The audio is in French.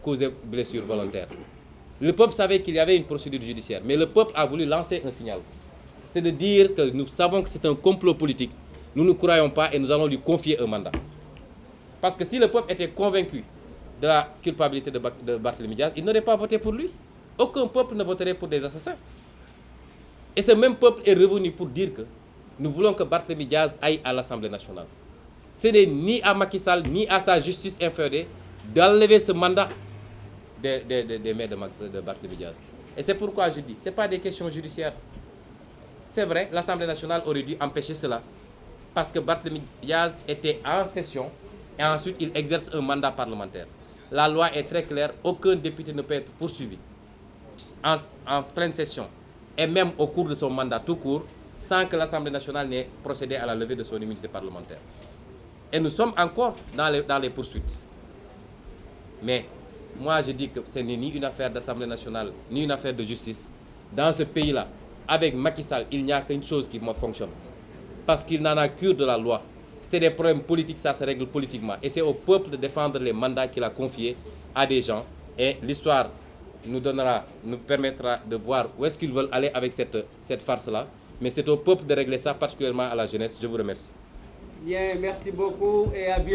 causé blessure volontaire. Le peuple savait qu'il y avait une procédure judiciaire, mais le peuple a voulu lancer un signal. C'est de dire que nous savons que c'est un complot politique. Nous ne croyons pas et nous allons lui confier un mandat. Parce que si le peuple était convaincu de la culpabilité de Barthélémy Diaz, il n'aurait pas voté pour lui. Aucun peuple ne voterait pour des assassins. Et ce même peuple est revenu pour dire que nous voulons que Barthélémy Diaz aille à l'Assemblée nationale. Ce n'est ni à Macky Sall, ni à sa justice inféodée d'enlever ce mandat des maires de Barthélémy Diaz. Et c'est pourquoi je dis, ce n'est pas des questions judiciaires. C'est vrai, l'Assemblée nationale aurait dû empêcher cela. Parce que Barthélémy Diaz était en session et ensuite il exerce un mandat parlementaire. La loi est très claire, aucun député ne peut être poursuivi en pleine session et même au cours de son mandat tout court sans que l'Assemblée nationale n'ait procédé à la levée de son immunité parlementaire. Et nous sommes encore dans les poursuites. Mais moi je dis que ce n'est ni une affaire d'Assemblée nationale, ni une affaire de justice. Dans ce pays-là, avec Macky Sall, il n'y a qu'une chose qui fonctionne. Parce qu'il n'en a cure de la loi. C'est des problèmes politiques, ça se règle politiquement. Et c'est au peuple de défendre les mandats qu'il a confiés à des gens. Et l'histoire nous permettra de voir où est-ce qu'ils veulent aller avec cette farce-là. Mais c'est au peuple de régler ça, particulièrement à la jeunesse. Je vous remercie. Bien, merci beaucoup et à bientôt.